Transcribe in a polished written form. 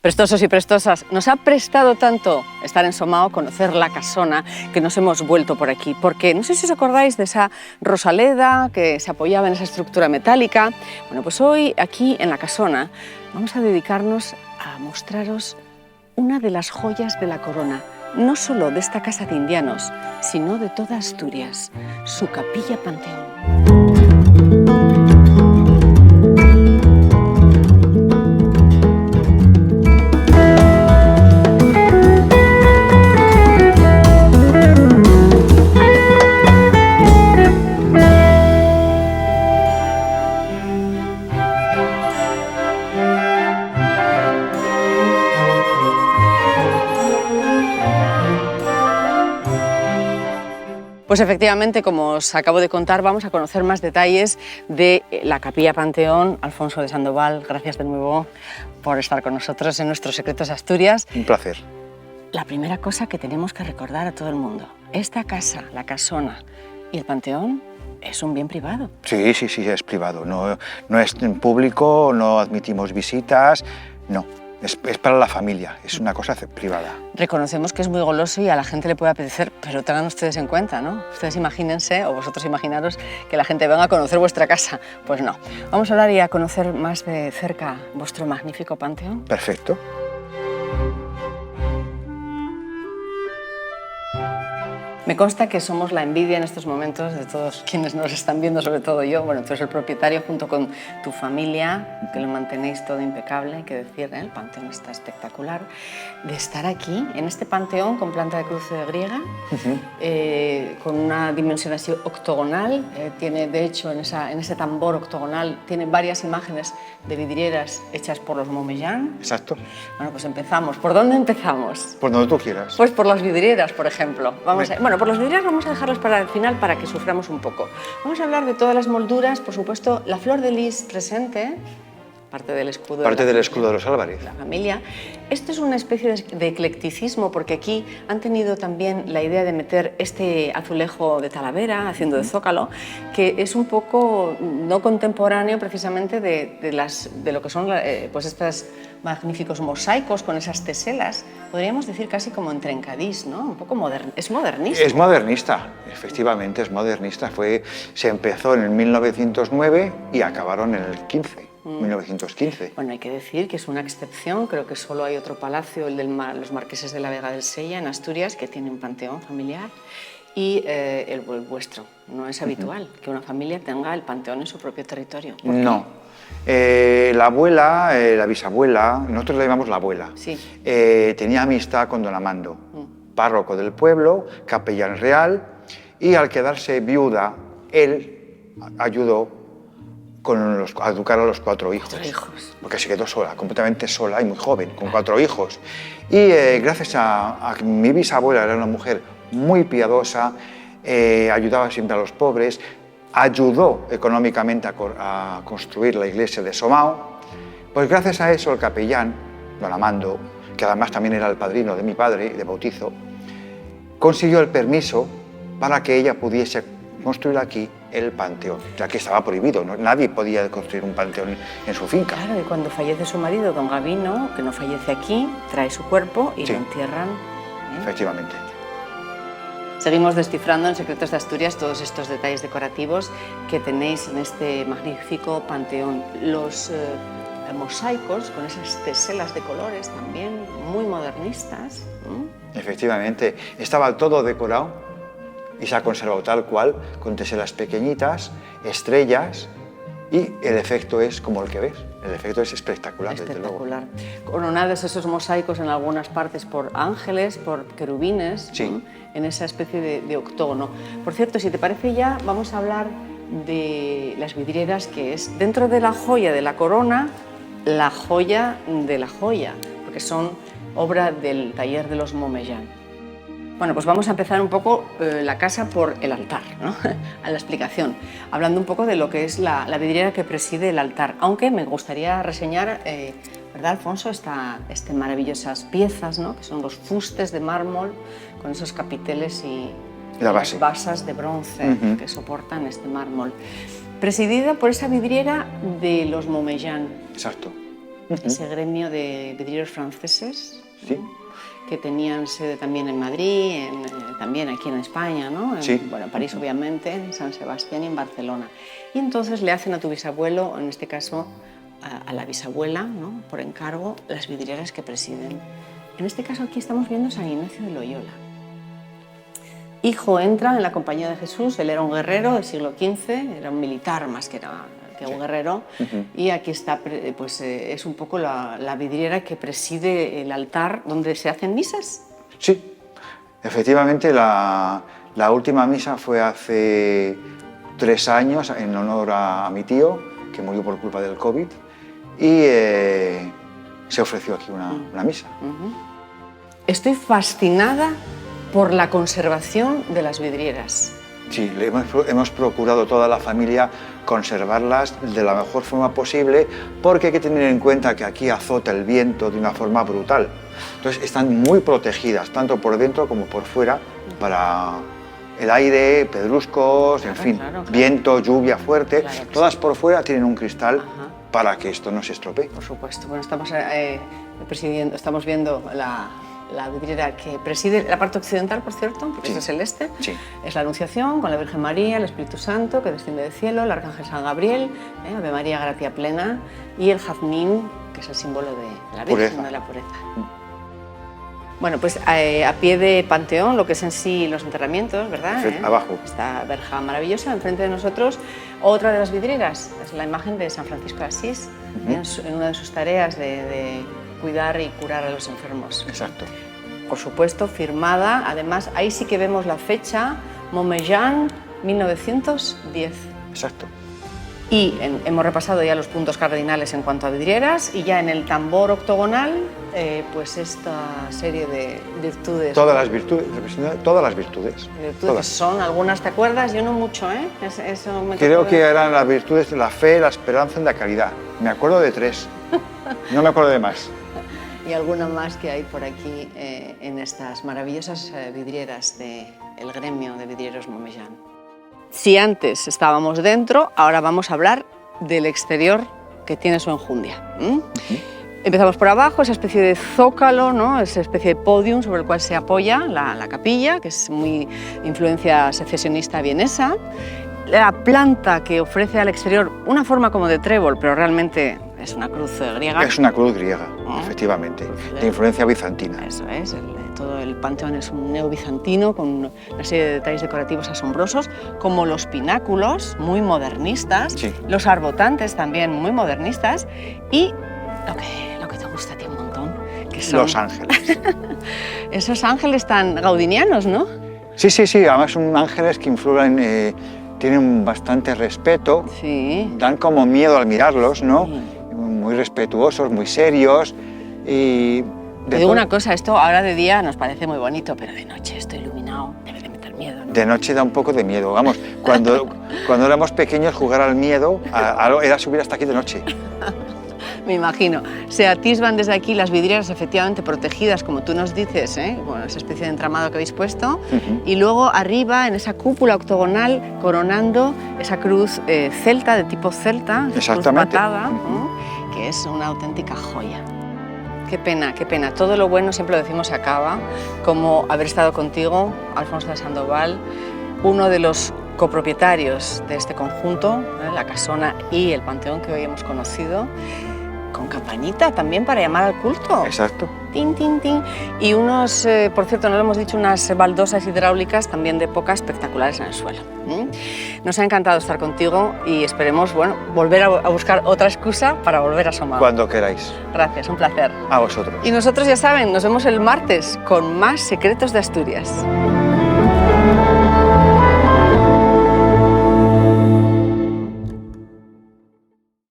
Prestosos y prestosas, nos ha prestado tanto estar en Somao, conocer la casona, que nos hemos vuelto por aquí, porque no sé si os acordáis de esa rosaleda que se apoyaba en esa estructura metálica. Bueno, pues hoy aquí en la casona vamos a dedicarnos a mostraros una de las joyas de la corona, no solo de esta casa de indianos, sino de toda Asturias, su capilla Panteón. Pues efectivamente, como os acabo de contar, vamos a conocer más detalles de la capilla Panteón. Alfonso de Sandoval, gracias de nuevo por estar con nosotros en Nuestros Secretos de Asturias. Un placer. La primera cosa que tenemos que recordar a todo el mundo, esta casa, la casona y el Panteón es un bien privado. Sí, es privado, no es en público, no admitimos visitas, no. Es para la familia, es una cosa privada. Reconocemos que es muy goloso y a la gente le puede apetecer, pero tengan ustedes en cuenta, ¿no? Ustedes imagínense, o vosotros imaginaros, que la gente venga a conocer vuestra casa. Pues no. Vamos a hablar y a conocer más de cerca vuestro magnífico panteón. Perfecto. Me consta que somos la envidia en estos momentos de todos quienes nos están viendo, sobre todo yo. Bueno, tú eres el propietario junto con tu familia, que lo mantenéis todo impecable, hay que decir, ¿eh? El panteón está espectacular. De estar aquí, en este panteón con planta de cruce griega, con una dimensión así octogonal, tiene de hecho en ese tambor octogonal, tiene varias imágenes de vidrieras hechas por los Momellán. Exacto. Bueno, pues empezamos. ¿Por dónde empezamos? Por donde tú quieras. Pues por las vidrieras, por ejemplo. Bueno, por las vidrieras vamos a dejarlas para el final para que suframos un poco. Vamos a hablar de todas las molduras, por supuesto, la flor de lis presente, parte del escudo, del escudo de los Álvarez. La familia. Esto es una especie de eclecticismo porque aquí han tenido también la idea de meter este azulejo de Talavera, haciendo de zócalo, que es un poco no contemporáneo precisamente de lo que son pues estos magníficos mosaicos con esas teselas. Podríamos decir casi como en trencadís, ¿no? Un poco es modernista. Es modernista, efectivamente, es modernista. Se empezó en el 1909 y acabaron en el 1915. Bueno, hay que decir que es una excepción, creo que solo hay otro palacio, el de los marqueses de la Vega del Sella, en Asturias, que tiene un panteón familiar, y el vuestro. No es habitual que una familia tenga el panteón en su propio territorio. No. La abuela, la bisabuela, nosotros le llamamos la abuela, sí. Tenía amistad con don Amando, párroco del pueblo, capellán real, y al quedarse viuda, él ayudó a educar a los 4 hijos. 4 hijos. Porque se quedó sola, completamente sola y muy joven, con 4 hijos. Y gracias a mi bisabuela, era una mujer muy piadosa, ayudaba siempre a los pobres, ayudó económicamente a construir la iglesia de Somao. Pues gracias a eso el capellán, don Amando, que además también era el padrino de mi padre de bautizo, consiguió el permiso para que ella pudiese construir aquí el panteón, ya que estaba prohibido, ¿no? Nadie podía construir un panteón en su finca. Claro, y cuando fallece su marido, don Gavino, que no fallece aquí, trae su cuerpo y sí, lo entierran. Efectivamente. Seguimos descifrando en Secretos de Asturias todos estos detalles decorativos que tenéis en este magnífico panteón. Los mosaicos con esas teselas de colores también muy modernistas. Efectivamente, estaba todo decorado y se ha conservado tal cual, con teselas pequeñitas, estrellas, y el efecto es como el que ves. El efecto es espectacular, desde luego. Coronados esos mosaicos en algunas partes por ángeles, por querubines, sí, ¿no? En esa especie de octógono. Por cierto, si te parece ya, vamos a hablar de las vidrieras, que es dentro de la joya de la corona, la joya de la joya, porque son obra del taller de los Momellán. Bueno, pues vamos a empezar un poco la casa por el altar, ¿no? A la explicación, hablando un poco de lo que es la vidriera que preside el altar, aunque me gustaría reseñar, ¿verdad, Alfonso? Estas maravillosas piezas, ¿no? Que son los fustes de mármol con esos capiteles y las basas de bronce que soportan este mármol. Presidida por esa vidriera de los Momellán. Exacto. ese gremio de vidrieros franceses, Sí. que tenían sede también en Madrid, también aquí en España, ¿no? Sí. Bueno, en París, obviamente, en San Sebastián y en Barcelona. Y entonces le hacen a tu bisabuelo, en este caso a la bisabuela, ¿no? Por encargo, las vidrieras que presiden. En este caso aquí estamos viendo San Ignacio de Loyola. Hijo entra en la Compañía de Jesús, él era un guerrero del siglo XV, era un militar más que un guerrero, y aquí está, pues es un poco la vidriera que preside el altar donde se hacen misas. Sí, efectivamente la última misa fue hace 3 años en honor a mi tío, que murió por culpa del COVID, y se ofreció aquí una misa. Estoy fascinada por la conservación de las vidrieras. Sí, hemos procurado toda la familia conservarlas de la mejor forma posible, porque hay que tener en cuenta que aquí azota el viento de una forma brutal. Entonces están muy protegidas, tanto por dentro como por fuera, para el aire, pedruscos, en fin, viento, lluvia fuerte. Todas por fuera tienen un cristal para que esto no se estropee. Por supuesto. Bueno, estamos viendo la vidriera que preside la parte occidental, por cierto, porque Sí. este es el este. Sí. Es la Anunciación con la Virgen María, el Espíritu Santo que desciende del cielo, el Arcángel San Gabriel, Ave María, gracia plena, y el jazmín, que es el símbolo de la Virgen, Pureza. de la pureza. Bueno, pues a pie de Panteón, lo que es en sí los enterramientos, ¿verdad? Abajo. Esta verja maravillosa, enfrente de nosotros, otra de las vidrieras, es la imagen de San Francisco de Asís, en una de sus tareas de cuidar y curar a los enfermos. Exacto. Por supuesto, firmada, además, ahí sí que vemos la fecha, Montméjean, 1910. Exacto. Y hemos repasado ya los puntos cardinales en cuanto a vidrieras, y ya en el tambor octogonal, pues esta serie de virtudes. Todas las virtudes, representan todas las virtudes. Virtudes Todas. que son algunas, ¿te acuerdas? Yo no mucho, ¿eh? Eso me Creo tocó que de- eran las virtudes de la fe, la esperanza y la caridad. Me acuerdo de 3. No me acuerdo de más. Y alguna más que hay por aquí en estas maravillosas vidrieras del gremio de vidrieros Montméjean. Si antes estábamos dentro, ahora vamos a hablar del exterior, que tiene su enjundia. Empezamos por abajo, esa especie de zócalo, ¿no? Esa especie de podium sobre el cual se apoya la capilla, que es muy influencia secesionista vienesa. La planta que ofrece al exterior una forma como de trébol, pero realmente es una cruz griega. Es una cruz griega, efectivamente, de influencia bizantina. Eso es, todo el panteón es un neobizantino con una serie de detalles decorativos asombrosos, como los pináculos, muy modernistas, Sí. los arbotantes también muy modernistas, y lo que te gusta a ti un montón, que son Los ángeles. esos ángeles tan gaudinianos, ¿no? Sí, sí, sí, además son ángeles que influyen, tienen bastante respeto, Sí. dan como miedo al mirarlos, ¿no? Sí. Muy respetuosos, muy serios y... Te digo una cosa, esto ahora de día nos parece muy bonito, pero de noche esto iluminado debe de meter miedo, ¿no? De noche da un poco de miedo, vamos, cuando éramos pequeños jugar al miedo era subir hasta aquí de noche. Me imagino. Se atisban desde aquí las vidrieras efectivamente protegidas, como tú nos dices, bueno, esa especie de entramado que habéis puesto, y luego arriba, en esa cúpula octogonal, coronando esa cruz celta, de tipo celta, cruz Exactamente. patada, ¿no? Que es una auténtica joya. Qué pena, qué pena. Todo lo bueno, siempre lo decimos, se acaba, como haber estado contigo, Alfonso de Sandoval, uno de los copropietarios de este conjunto, la casona y el panteón que hoy hemos conocido, con campanita también para llamar al culto. Exacto. Tin, tin, tin. Y unos, por cierto, no lo hemos dicho, unas baldosas hidráulicas también de época espectaculares en el suelo. Nos ha encantado estar contigo y esperemos, bueno, volver a buscar otra excusa para volver a asomar. Cuando queráis. Gracias, un placer. A vosotros. Y nosotros, ya saben, nos vemos el martes con más Secretos de Asturias.